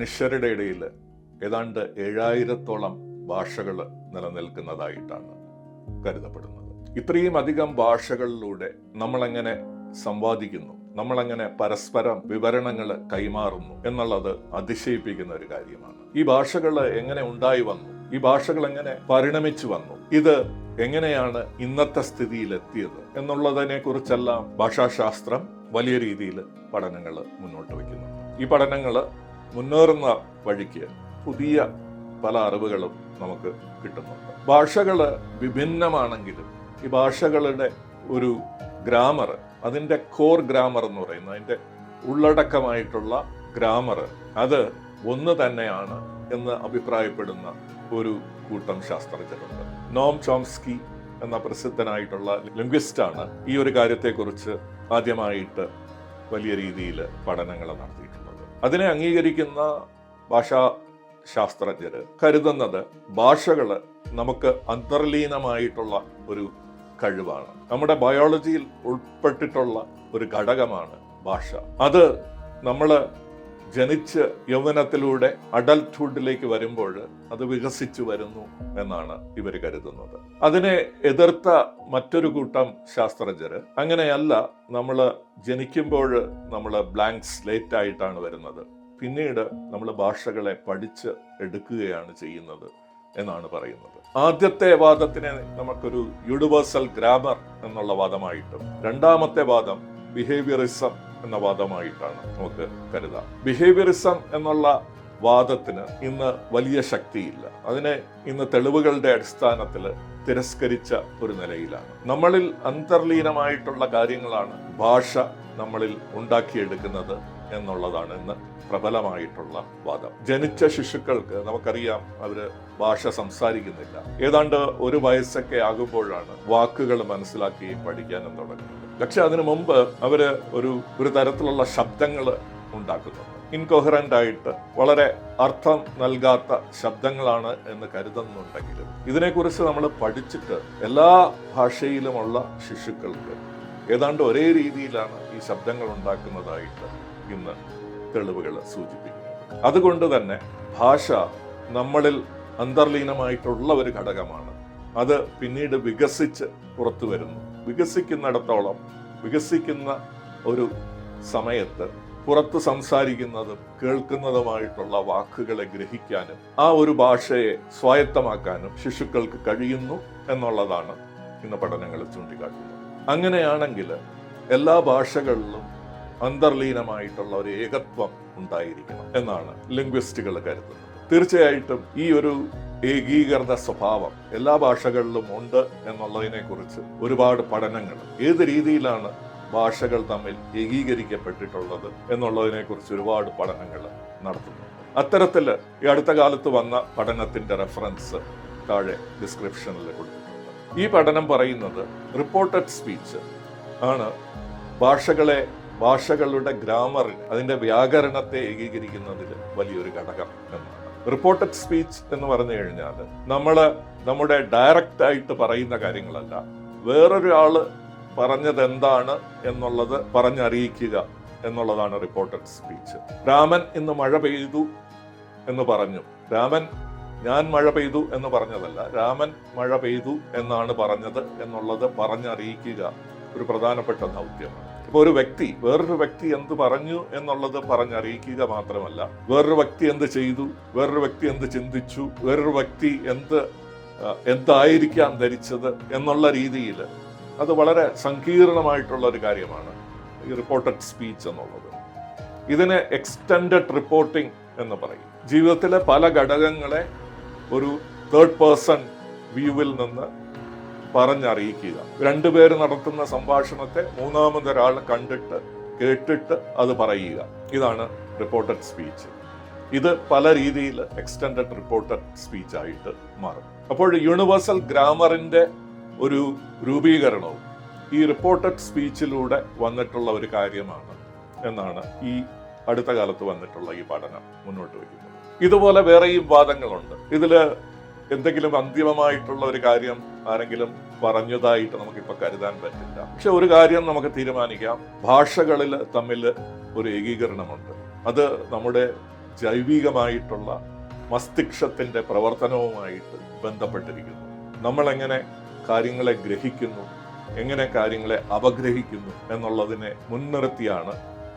മനുഷ്യരുടെ ഇടയിൽ ഏതാണ്ട് 7000-ഓളം ഭാഷകൾ നിലനിൽക്കുന്നതായിട്ടാണ് കരുതപ്പെടുന്നത്. ഇത്രയും അധികം ഭാഷകളിലൂടെ നമ്മളെങ്ങനെ സംവാദിക്കുന്നു, നമ്മളെങ്ങനെ പരസ്പരം വിവരണങ്ങൾ കൈമാറുന്നു എന്നുള്ളത് അതിശയിപ്പിക്കുന്ന ഒരു കാര്യമാണ്. ഈ ഭാഷകൾ എങ്ങനെ ഉണ്ടായി വന്നു, ഈ ഭാഷകൾ എങ്ങനെ പരിണമിച്ചു വന്നു, ഇത് എങ്ങനെയാണ് ഇന്നത്തെ സ്ഥിതിയിലെത്തിയത് എന്നുള്ളതിനെ കുറിച്ചെല്ലാം ഭാഷാശാസ്ത്രം വലിയ രീതിയിൽ പഠനങ്ങൾ മുന്നോട്ട് വയ്ക്കുന്നു. ഈ പഠനങ്ങൾ മുന്നേറുന്ന വഴിക്ക് പുതിയ പല അറിവുകളും നമുക്ക് കിട്ടുന്നുണ്ട്. ഭാഷകൾ വിഭിന്നമാണെങ്കിലും ഈ ഭാഷകളുടെ ഒരു ഗ്രാമർ, അതിൻ്റെ കോർ ഗ്രാമർ എന്ന് പറയുന്നത്, അതിൻ്റെ ഉള്ളടക്കമായിട്ടുള്ള ഗ്രാമർ, അത് ഒന്ന് തന്നെയാണ് എന്ന് അഭിപ്രായപ്പെടുന്ന ഒരു കൂട്ടം ശാസ്ത്രജ്ഞരുണ്ട്. നോം ചോംസ്കി എന്ന പ്രസിദ്ധനായിട്ടുള്ള ലിംഗ്വിസ്റ്റാണ് ഈ ഒരു കാര്യത്തെക്കുറിച്ച് ആദ്യമായിട്ട് വലിയ രീതിയിൽ പഠനങ്ങൾ നടത്തിയിട്ടുള്ളത്. അതിനെ അംഗീകരിക്കുന്ന ഭാഷാ ശാസ്ത്രജ്ഞർ കരുതുന്നത് ഭാഷകൾ നമുക്ക് അന്തർലീനമായിട്ടുള്ള ഒരു കഴിവാണ്. നമ്മുടെ ബയോളജിയിൽ ഉൾപ്പെട്ടിട്ടുള്ള ഒരു ഘടകമാണ് ഭാഷ. അത് നമ്മൾ ജനിച്ച് യൗവനത്തിലൂടെ അഡൽട്ട്ഹുഡിലേക്ക് വരുമ്പോൾ അത് വികസിച്ചു വരുന്നു എന്നാണ് ഇവർ കരുതുന്നത്. അതിനെ എതിർത്ത മറ്റൊരു കൂട്ടം ശാസ്ത്രജ്ഞർ അങ്ങനെയല്ല, നമ്മൾ ജനിക്കുമ്പോൾ നമ്മൾ ബ്ലാങ്ക് സ്ലേറ്റ് ആയിട്ടാണ് വരുന്നത്, പിന്നീട് നമ്മൾ ഭാഷകളെ പഠിച്ച് എടുക്കുകയാണ് ചെയ്യുന്നത് എന്നാണ് പറയുന്നത്. ആദ്യത്തെ വാദത്തിനെ നമുക്കൊരു യൂണിവേഴ്സൽ ഗ്രാമർ എന്നുള്ള വാദമായിട്ടും രണ്ടാമത്തെ വാദം ബിഹേവിയറിസം എന്ന വാദമായിട്ടാണ് നമുക്ക് കരുതാം. ബിഹേവിയറിസം എന്നുള്ള വാദത്തിന് ഇന്ന് വലിയ ശക്തിയില്ല. അതിനെ ഇന്ന് തെളിവുകളുടെ അടിസ്ഥാനത്തിൽ തിരസ്കരിച്ച ഒരു നിലയിലാണ്. നമ്മളിൽ അന്തർലീനമായിട്ടുള്ള കാര്യങ്ങളാണ് ഭാഷ നമ്മളിൽ ഉണ്ടാക്കിയെടുക്കുന്നത് എന്നുള്ളതാണ് ഇന്ന് പ്രബലമായിട്ടുള്ള വാദം. ജനിച്ച ശിശുക്കൾക്ക് നമുക്കറിയാം, അവര് ഭാഷ സംസാരിക്കുന്നില്ല. ഏതാണ്ട് 1 വയസ്സൊക്കെ ആകുമ്പോഴാണ് വാക്കുകൾ മനസ്സിലാക്കുകയും പഠിക്കാനും തുടങ്ങുന്നത്. പക്ഷെ അതിനു മുമ്പ് അവര് ഒരു തരത്തിലുള്ള ശബ്ദങ്ങൾ ഉണ്ടാക്കുന്നുണ്ട്. ഇൻകൊഹറന്റ് ആയിട്ട് വളരെ അർത്ഥം നൽകാത്ത ശബ്ദങ്ങളാണ് എന്ന് കരുതുന്നുണ്ടെങ്കിലും ഇതിനെക്കുറിച്ച് നമ്മൾ പഠിച്ചിട്ട് എല്ലാ ഭാഷയിലുമുള്ള ശിശുക്കൾക്ക് ഏതാണ്ട് ഒരേ രീതിയിലാണ് ഈ ശബ്ദങ്ങൾ ഉണ്ടാക്കുന്നതായിട്ട് ഇന്ന് തെളിവുകൾ സൂചിപ്പിക്കുന്നത്. അതുകൊണ്ട് തന്നെ ഭാഷ നമ്മളിൽ അന്തർലീനമായിട്ടുള്ള ഒരു ഘടകമാണ്. അത് പിന്നീട് വികസിച്ച് പുറത്തു വരുന്നു. വികസിക്കുന്നിടത്തോളം, വികസിക്കുന്ന ഒരു സമയത്ത് പുറത്ത് സംസാരിക്കുന്നതും കേൾക്കുന്നതുമായിട്ടുള്ള വാക്കുകളെ ഗ്രഹിക്കാനും ആ ഒരു ഭാഷയെ സ്വായത്തമാക്കാനും ശിശുക്കൾക്ക് കഴിയുന്നു എന്നുള്ളതാണ് ഇന്ന് പഠനങ്ങൾ ചൂണ്ടിക്കാട്ടുന്നത്. അങ്ങനെയാണെങ്കിൽ എല്ലാ ഭാഷകളിലും അന്തർലീനമായിട്ടുള്ള ഒരു ഏകത്വം ഉണ്ടായിരിക്കണം എന്നാണ് ലിംഗ്വിസ്റ്റുകൾ കരുതുന്നത്. തീർച്ചയായിട്ടും ഈ ഒരു ഏകീകൃത സ്വഭാവം എല്ലാ ഭാഷകളിലും ഉണ്ട് എന്നുള്ളതിനെ കുറിച്ച് ഒരുപാട് പഠനങ്ങൾ, ഏത് രീതിയിലാണ് ഭാഷകൾ തമ്മിൽ ഏകീകരിക്കപ്പെട്ടിട്ടുള്ളത് എന്നുള്ളതിനെ കുറിച്ച് ഒരുപാട് പഠനങ്ങൾ നടത്തുന്നുണ്ട്. അത്തരത്തിൽ ഈ അടുത്ത കാലത്ത് വന്ന പഠനത്തിന്റെ റെഫറൻസ് താഴെ ഡിസ്ക്രിപ്ഷനിൽ കൊടുത്തിട്ടുണ്ട്. ഈ പഠനം പറയുന്നത് റിപ്പോർട്ടഡ് സ്പീച്ച് ആണ് ഭാഷകളുടെ ഗ്രാമറിന്, അതിന്റെ വ്യാകരണത്തെ ഏകീകരിക്കുന്നതിൽ വലിയൊരു ഘടകം എന്നാണ്. റിപ്പോർട്ടഡ് സ്പീച്ച് എന്ന് പറഞ്ഞു കഴിഞ്ഞാൽ നമ്മുടെ ഡയറക്റ്റ് ആയിട്ട് പറയുന്ന കാര്യങ്ങളല്ല, വേറൊരാള് പറഞ്ഞത് എന്താണ് എന്നുള്ളത് പറഞ്ഞറിയിക്കുക എന്നുള്ളതാണ് റിപ്പോർട്ടഡ് സ്പീച്ച്. രാമൻ ഇന്ന് മഴ പെയ്തു എന്ന് പറഞ്ഞു. രാമൻ ഞാൻ മഴ പെയ്തു എന്ന് പറഞ്ഞതല്ല, രാമൻ മഴ പെയ്തു എന്നാണ് പറഞ്ഞത് എന്നുള്ളത് പറഞ്ഞറിയിക്കുക ഒരു പ്രധാനപ്പെട്ട ദൗത്യമാണ്. ഇപ്പോൾ ഒരു വ്യക്തി വേറൊരു വ്യക്തി എന്ത് പറഞ്ഞു എന്നുള്ളത് പറഞ്ഞറിയിക്കുക മാത്രമല്ല, വേറൊരു വ്യക്തി എന്ത് ചെയ്തു, വേറൊരു വ്യക്തി എന്ത് ചിന്തിച്ചു, വേറൊരു വ്യക്തി എന്തായിരിക്കാം ധരിച്ചത് എന്നുള്ള രീതിയിൽ അത് വളരെ സങ്കീർണമായിട്ടുള്ള ഒരു കാര്യമാണ് ഈ റിപ്പോർട്ടഡ് സ്പീച്ച് എന്നുള്ളത്. ഇതിനെ എക്സ്റ്റൻഡഡ് റിപ്പോർട്ടിംഗ് എന്ന് പറയും. ജീവിതത്തിലെ പല ഘടകങ്ങളെ ഒരു തേർഡ് പേഴ്സൺ വ്യൂവിൽ നിന്ന് പറഞ്ഞറിയിക്കുക. 2 പേര് നടത്തുന്ന സംഭാഷണത്തെ മൂന്നാമതൊരാൾ കണ്ടിട്ട് കേട്ടിട്ട് അത് പറയുക. ഇതാണ് റിപ്പോർട്ടഡ് സ്പീച്ച്. ഇത് പല രീതിയിൽ എക്സ്റ്റൻഡഡ് റിപ്പോർട്ടഡ് സ്പീച്ച് ആയിട്ട് മാറും. അപ്പോൾ യൂണിവേഴ്സൽ ഗ്രാമറിന്റെ ഒരു രൂപീകരണവും ഈ റിപ്പോർട്ടഡ് സ്പീച്ചിലൂടെ വന്നിട്ടുള്ള ഒരു കാര്യമാണ് എന്നാണ് ഈ അടുത്ത കാലത്ത് വന്നിട്ടുള്ള ഈ പഠനം മുന്നോട്ട് വയ്ക്കുന്നത്. ഇതുപോലെ വേറെയും വാദങ്ങളുണ്ട്. ഇതില് എന്തെങ്കിലും അന്തിമമായിട്ടുള്ള ഒരു കാര്യം ആരെങ്കിലും പറഞ്ഞതായിട്ട് നമുക്കിപ്പോൾ കരുതാൻ പറ്റില്ല. പക്ഷെ ഒരു കാര്യം നമുക്ക് തീരുമാനിക്കാം, ഭാഷകളിൽ തമ്മിൽ ഒരു ഏകീകരണമുണ്ട്. അത് നമ്മുടെ ജൈവികമായിട്ടുള്ള മസ്തിഷ്കത്തിൻ്റെ പ്രവർത്തനവുമായിട്ട് ബന്ധപ്പെട്ടിരിക്കുന്നു. നമ്മളെങ്ങനെ കാര്യങ്ങളെ ഗ്രഹിക്കുന്നു, എങ്ങനെ കാര്യങ്ങളെ അപഗ്രഹിക്കുന്നു എന്നുള്ളതിനെ മുൻനിർത്തിയാണ്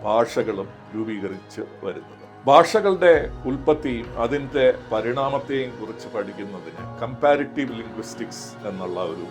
ഭാഷകളും രൂപീകരിച്ച് വരുന്നത്. ഭാഷകളുടെ ഉൽപ്പത്തിയും അതിൻ്റെ പരിണാമത്തെയും കുറിച്ച് പഠിക്കുന്നതിന് കമ്പാരിറ്റീവ് ലിംഗ്വിസ്റ്റിക്സ് എന്നുള്ള ഒരു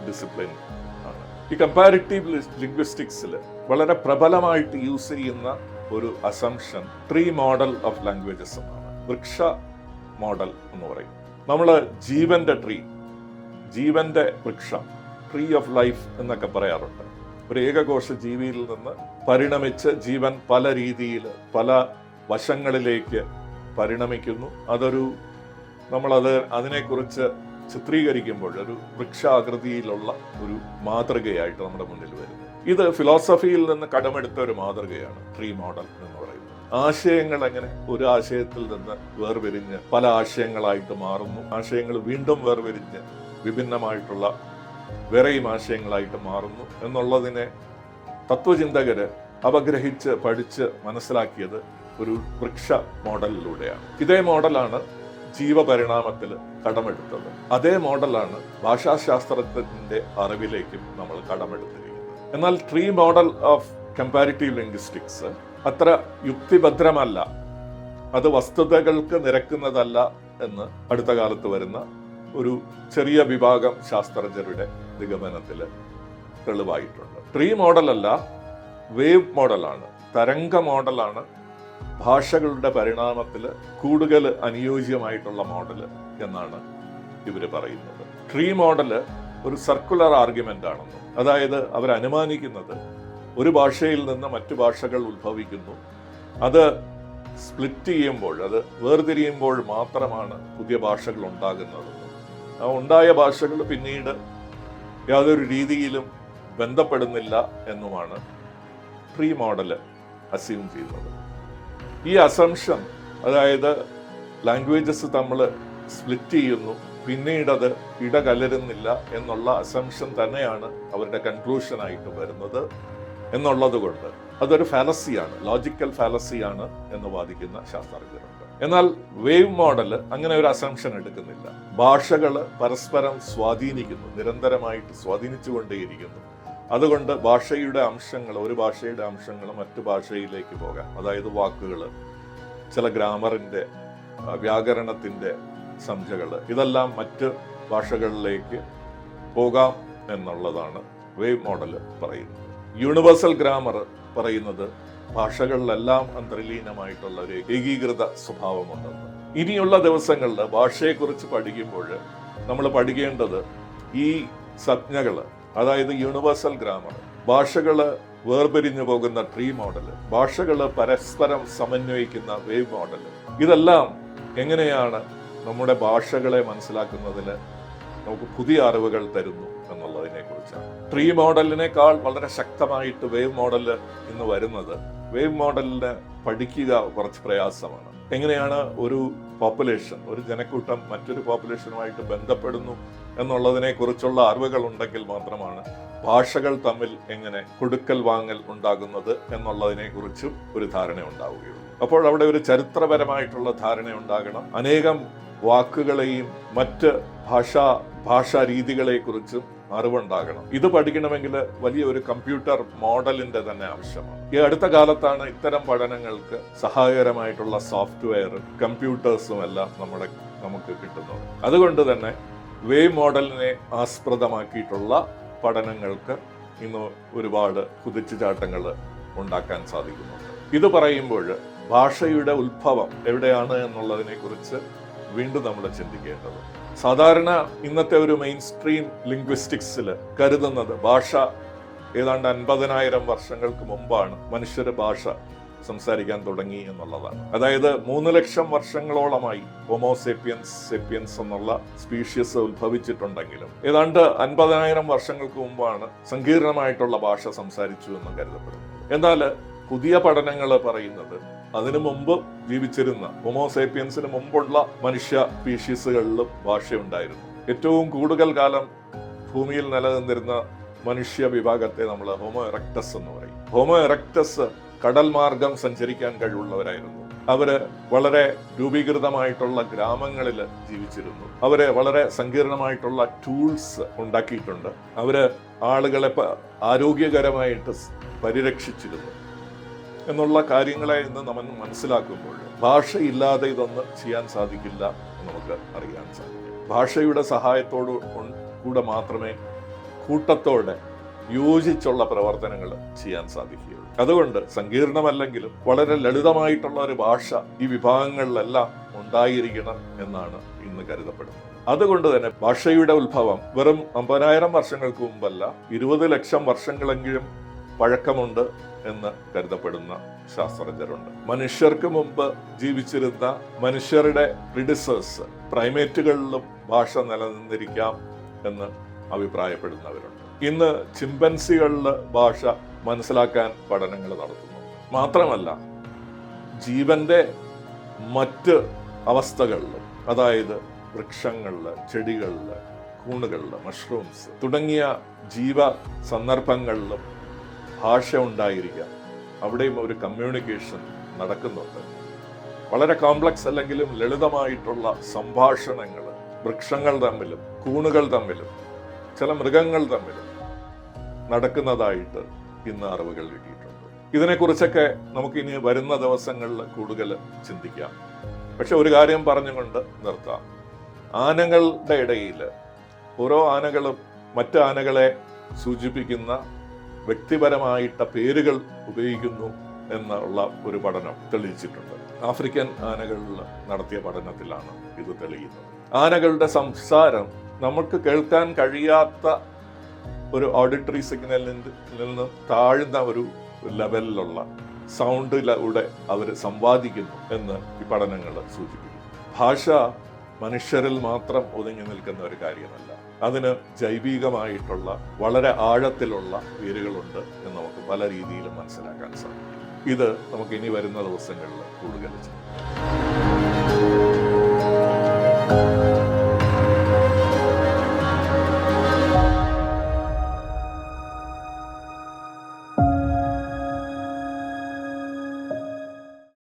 ഡിസിപ്ലിൻ ആണ്. ഈ കമ്പാരിറ്റീവ് ലിംഗ്വിസ്റ്റിക്സിൽ വളരെ പ്രബലമായിട്ട് യൂസ് ചെയ്യുന്ന ഒരു assumption tree model of languages എന്നാണ്. വൃക്ഷ മോഡൽ എന്ന് പറയും. നമ്മൾ ജീവന്റെ വൃക്ഷം, ട്രീ ഓഫ് ലൈഫ് എന്നൊക്കെ പറയാറുണ്ട്. ഒരു ഏകകോശ ജീവിയിൽ നിന്ന് പരിണമിച്ച് ജീവൻ പല രീതിയിൽ പല വശങ്ങളിലേക്ക് പരിണമിക്കുന്നു. അതിനെക്കുറിച്ച് ചിത്രീകരിക്കുമ്പോൾ ഒരു വൃക്ഷാകൃതിയിലുള്ള ഒരു മാതൃകയായിട്ട് നമ്മുടെ മുന്നിൽ വരുന്നു. ഇത് ഫിലോസഫിയിൽ നിന്ന് കടമെടുത്ത ഒരു മാതൃകയാണ് ട്രീ മോഡൽ എന്ന് പറയുന്നത്. ആശയങ്ങൾ എങ്ങനെ ഒരു ആശയത്തിൽ നിന്ന് വേർപിരിഞ്ഞ് പല ആശയങ്ങളായിട്ട് മാറുന്നു, ആശയങ്ങൾ വീണ്ടും വേർപിരിഞ്ഞ് വിഭിന്നമായിട്ടുള്ള വേറെയും ആശയങ്ങളായിട്ട് മാറുന്നു എന്നുള്ളതിനെ തത്വചിന്തകര് അപഗ്രഹിച്ച് പഠിച്ച് മനസ്സിലാക്കിയത് ഒരു വൃക്ഷ മോഡലിലൂടെയാണ്. ഇതേ മോഡലാണ് ജീവപരിണാമത്തിൽ കടമെടുത്തത്. അതേ മോഡലാണ് ഭാഷാശാസ്ത്രത്തിന്റെ അറിവിലേക്കും നമ്മൾ കടമെടുത്തിരിക്കുന്നത്. എന്നാൽ tree model of comparative linguistics അത്ര യുക്തിഭദ്രമല്ല, അത് വസ്തുതകൾക്ക് നിരക്കുന്നതല്ല എന്ന് അടുത്ത കാലത്ത് വരുന്ന ഒരു ചെറിയ വിഭാഗം ശാസ്ത്രജ്ഞരുടെ നിഗമനത്തിൽ തെളിവായിട്ടുണ്ട്. ട്രീ മോഡലല്ല, വേവ് മോഡലാണ്, തരംഗ മോഡലാണ് ഭാഷകളുടെ പരിണാമത്തിൽ കൂടുതൽ അനുയോജ്യമായിട്ടുള്ള മോഡൽ എന്നാണ് ഇവർ പറയുന്നത്. ട്രീ മോഡല് ഒരു സർക്കുലർ ആർഗ്യുമെന്റ് ആണെന്നും, അതായത് അവർ അനുമാനിക്കുന്നത് ഒരു ഭാഷയിൽ നിന്ന് മറ്റു ഭാഷകൾ ഉത്ഭവിക്കുന്നു, അത് സ്പ്ലിറ്റ് ചെയ്യുമ്പോൾ, അത് വേർതിരിയുമ്പോൾ മാത്രമാണ് പുതിയ ഭാഷകൾ ഉണ്ടാകുന്നതെന്നും ആ ഉണ്ടായ ഭാഷകൾ പിന്നീട് യാതൊരു രീതിയിലും ബന്ധപ്പെടുന്നില്ല എന്നുമാണ് ട്രീ മോഡല് അസ്യൂം ചെയ്യുന്നത്. ഈ അസംഷൻ, അതായത് ലാംഗ്വേജസ് നമ്മൾ സ്പ്ലിറ്റ് ചെയ്യുന്നു, പിന്നീട് അത് ഇടകലരുന്നില്ല എന്നുള്ള അസംഷൻ തന്നെയാണ് അവരുടെ കൺക്ലൂഷനായിട്ട് വരുന്നത് എന്നുള്ളത് കൊണ്ട് അതൊരു ഫാലസിയാണ്, ലോജിക്കൽ ഫാലസിയാണ് എന്ന് വാദിക്കുന്ന ശാസ്ത്രജ്ഞരുണ്ട്. എന്നാൽ വേവ് മോഡല് അങ്ങനെ ഒരു അസംഷൻ എടുക്കുന്നില്ല. ഭാഷകൾ പരസ്പരം സ്വാധീനിക്കുന്നു, നിരന്തരമായിട്ട് സ്വാധീനിച്ചുകൊണ്ടേയിരിക്കുന്നു. അതുകൊണ്ട് ഭാഷയുടെ അംശങ്ങൾ, ഒരു ഭാഷയുടെ അംശങ്ങൾ മറ്റു ഭാഷയിലേക്ക് പോകാം. അതായത് വാക്കുകൾ, ചില ഗ്രാമറിന്റെ, വ്യാകരണത്തിന്റെ സംഖ്യകൾ, ഇതെല്ലാം മറ്റ് ഭാഷകളിലേക്ക് പോകാം എന്നുള്ളതാണ് വേവ് മോഡൽ പറയുന്നത്. യൂണിവേഴ്സൽ ഗ്രാമർ പറയുന്നത് ഭാഷകളിലെല്ലാം അന്തർലീനമായിട്ടുള്ള ഒരു ഏകീകൃത സ്വഭാവമുണ്ടെന്ന്. ഇനിയുള്ള ദിവസങ്ങളിൽ ഭാഷയെക്കുറിച്ച് പഠിക്കുമ്പോൾ നമ്മൾ പഠിക്കേണ്ടത് ഈ സംജ്ഞകൾ, അതായത് യൂണിവേഴ്സൽ ഗ്രാമർ, ഭാഷകൾ വേർപിരിഞ്ഞു പോകുന്ന ട്രീ മോഡൽ, ഭാഷകൾ പരസ്പരം സമന്വയിക്കുന്ന വേവ് മോഡൽ, ഇതെല്ലാം എങ്ങനെയാണ് നമ്മുടെ ഭാഷകളെ മനസ്സിലാക്കുന്നതിന് നമുക്ക് പുതിയ അറിവുകൾ തരുന്നു എന്നുള്ളതിനെ കുറിച്ചാണ്. ട്രീ മോഡലിനേക്കാൾ വളരെ ശക്തമായിട്ട് വേവ് മോഡൽ ഇന്ന് വരുന്നത്. വേവ് മോഡലിന് പഠിക്കുക കുറച്ച് പ്രയാസമാണ്. എങ്ങനെയാണ് ഒരു പോപ്പുലേഷൻ, ഒരു ജനക്കൂട്ടം മറ്റൊരു പോപ്പുലേഷനുമായിട്ട് ബന്ധപ്പെടുന്നു എന്നുള്ളതിനെ കുറിച്ചുള്ള അറിവുകൾ ഉണ്ടെങ്കിൽ മാത്രമാണ് ഭാഷകൾ തമ്മിൽ എങ്ങനെ കൊടുക്കൽ വാങ്ങൽ ഉണ്ടാകുന്നത് എന്നുള്ളതിനെ കുറിച്ചും ഒരു ധാരണ ഉണ്ടാവുകയുള്ളൂ. അപ്പോൾ അവിടെ ഒരു ചരിത്രപരമായിട്ടുള്ള ധാരണ ഉണ്ടാകണം. അനേകം വാക്കുകളെയും മറ്റ് ഭാഷാ രീതികളെക്കുറിച്ചും അറിവുണ്ടാകണം. ഇത് പഠിക്കണമെങ്കിൽ വലിയൊരു കമ്പ്യൂട്ടർ മോഡലിന്റെ തന്നെ ആവശ്യമാണ്. ഈ അടുത്ത കാലത്താണ് ഇത്തരം പഠനങ്ങൾക്ക് സഹായകരമായിട്ടുള്ള സോഫ്റ്റ്വെയർ, കമ്പ്യൂട്ടേഴ്സും എല്ലാം നമുക്ക് കിട്ടുന്നത്. അതുകൊണ്ട് തന്നെ വേവ് മോഡലിനെ ആസ്പദമാക്കിയിട്ടുള്ള പഠനങ്ങൾക്ക് ഇന്ന് ഒരുപാട് കുതിച്ചുചാട്ടങ്ങൾ ഉണ്ടാക്കാൻ സാധിക്കുന്നുണ്ട്. ഇത് പറയുമ്പോൾ ഭാഷയുടെ ഉത്ഭവം എവിടെയാണ് എന്നുള്ളതിനെ കുറിച്ച് വീണ്ടും നമ്മൾ ചിന്തിക്കേണ്ടത്. സാധാരണ ഇന്നത്തെ ഒരു മെയിൻ സ്ട്രീം ലിംഗ്വിസ്റ്റിക്സിൽ കരുതുന്നത് ഭാഷ ഏതാണ്ട് 50,000 വർഷങ്ങൾക്ക് മുമ്പാണ് മനുഷ്യർ ഭാഷ സംസാരിക്കാൻ തുടങ്ങി എന്നുള്ളതാണ്. അതായത് 3 ലക്ഷം വർഷങ്ങളോളമായി ഹോമോസേപ്പിയൻസ് എന്നുള്ള സ്പീഷ്യസ് ഉത്ഭവിച്ചിട്ടുണ്ടെങ്കിലും ഏതാണ്ട് 50,000 വർഷങ്ങൾക്ക് മുമ്പാണ് സങ്കീർണമായിട്ടുള്ള ഭാഷ സംസാരിച്ചു എന്ന് കരുതപ്പെടുന്നത്. എന്നാൽ പുതിയ പഠനങ്ങൾ പറയുന്നത് അതിനു മുമ്പ് ജീവിച്ചിരുന്ന ഹോമോസേപ്പിയൻസിന് മുമ്പുള്ള മനുഷ്യ സ്പീഷീസുകളിലും ഭാഷയുണ്ടായിരുന്നു. ഏറ്റവും കൂടുതൽ കാലം ഭൂമിയിൽ നിലനിന്നിരുന്ന മനുഷ്യ വിഭാഗത്തെ നമ്മൾ ഹോമോ എറക്ടസ് എന്ന് പറയും. ഹോമോ എറക്ടസ് കടൽ മാർഗം സഞ്ചരിക്കാൻ കഴിവുള്ളവരായിരുന്നു. അവര് വളരെ രൂപീകൃതമായിട്ടുള്ള ഗ്രാമങ്ങളിൽ ജീവിച്ചിരുന്നു. അവര് വളരെ സങ്കീർണമായിട്ടുള്ള ടൂൾസ് ഉണ്ടാക്കിയിട്ടുണ്ട്. അവര് ആളുകളെ ആരോഗ്യകരമായിട്ട് പരിരക്ഷിച്ചിരുന്നു എന്നുള്ള കാര്യങ്ങളെ ഇന്ന് നമ്മൾ മനസ്സിലാക്കുമ്പോൾ ഭാഷയില്ലാതെ ഇതൊന്നും ചെയ്യാൻ സാധിക്കില്ല എന്ന് നമുക്ക് അറിയാൻ സാധിക്കും. ഭാഷയുടെ സഹായത്തോടു കൂടെ മാത്രമേ കൂട്ടത്തോടെ യോജിച്ചുള്ള പ്രവർത്തനങ്ങൾ ചെയ്യാൻ സാധിക്കുകയുള്ളൂ. അതുകൊണ്ട് സങ്കീർണമല്ലെങ്കിലും വളരെ ലളിതമായിട്ടുള്ള ഒരു ഭാഷ ഈ വിഭാഗങ്ങളിലെല്ലാം ഉണ്ടായിരിക്കണം എന്നാണ് ഇന്ന് കരുതപ്പെടുന്നത്. അതുകൊണ്ട് തന്നെ ഭാഷയുടെ ഉത്ഭവം വെറും 50,000 വർഷങ്ങൾക്ക് മുമ്പല്ല, 20 ലക്ഷം വർഷങ്ങളെങ്കിലും പഴക്കമുണ്ട് എന്ന് കരുതപ്പെടുന്ന ശാസ്ത്രജ്ഞരുണ്ട്. മനുഷ്യർക്ക് മുമ്പ് ജീവിച്ചിരുന്ന മനുഷ്യരുടെ പ്രിഡിസേഴ്സ് പ്രൈമേറ്റുകളിലും ഭാഷ നിലനിന്നിരിക്കാം എന്ന് അഭിപ്രായപ്പെടുന്നവരുണ്ട്. ഇന്ന് ചിമ്പൻസികളിൽ ഭാഷ മനസ്സിലാക്കാൻ പഠനങ്ങൾ നടത്തുന്നു. മാത്രമല്ല ജീവന്റെ മറ്റ് അവസ്ഥകളിലും, അതായത് വൃക്ഷങ്ങളിൽ, ചെടികളിൽ, കൂണുകളിൽ, മഷ്റൂംസ് തുടങ്ങിയ ജീവ സന്ദർഭങ്ങളിലും ഭാഷ ഉണ്ടായിരിക്കാം. അവിടെയും ഒരു കമ്മ്യൂണിക്കേഷൻ നടക്കുന്നുണ്ട്. വളരെ കോംപ്ലക്സ് അല്ലെങ്കിലും ലളിതമായിട്ടുള്ള സംഭാഷണങ്ങൾ വൃക്ഷങ്ങൾ തമ്മിലും കൂണുകൾ തമ്മിലും ചില മൃഗങ്ങൾ തമ്മിലും നടക്കുന്നതായിട്ട് ഇന്ന് അറിവുകൾ കിട്ടിയിട്ടുണ്ട്. ഇതിനെക്കുറിച്ചൊക്കെ നമുക്ക് ഇനി വരുന്ന ദിവസങ്ങളിൽ കൂടുതൽ ചിന്തിക്കാം. പക്ഷെ ഒരു കാര്യം പറഞ്ഞുകൊണ്ട് നിർത്താം. ആനകളുടെ ഇടയിൽ ഓരോ ആനകളും മറ്റ് ആനകളെ സൂചിപ്പിക്കുന്ന വ്യക്തിപരമായിട്ട പേരുകൾ ഉപയോഗിക്കുന്നു എന്നുള്ള ഒരു പഠനം തെളിയിച്ചിട്ടുണ്ട്. ആഫ്രിക്കൻ ആനകളിൽ നടത്തിയ പഠനത്തിലാണ് ഇത് തെളിയുന്നത്. ആനകളുടെ സംസാരം നമുക്ക് കേൾക്കാൻ കഴിയാത്ത ഒരു ഓഡിറ്ററി സിഗ്നലിൽ നിന്ന് താഴ്ന്ന ഒരു ലെവലിലുള്ള സൗണ്ടിലൂടെ അവർ സംവാദിക്കുന്നു എന്ന് ഈ പഠനങ്ങൾ സൂചിപ്പിക്കുന്നു. ഭാഷ മനുഷ്യരിൽ മാത്രം ഒതുങ്ങി നിൽക്കുന്ന ഒരു കാര്യമല്ല. അതിന് ജൈവികമായിട്ടുള്ള വളരെ ആഴത്തിലുള്ള വേരുകളുണ്ട് എന്ന് നമുക്ക് പല രീതിയിലും മനസ്സിലാക്കാൻ സാധിക്കും. ഇത് നമുക്ക് ഇനി വരുന്ന ദിവസങ്ങളിൽ കൂടുതൽ ചെയ്യാം.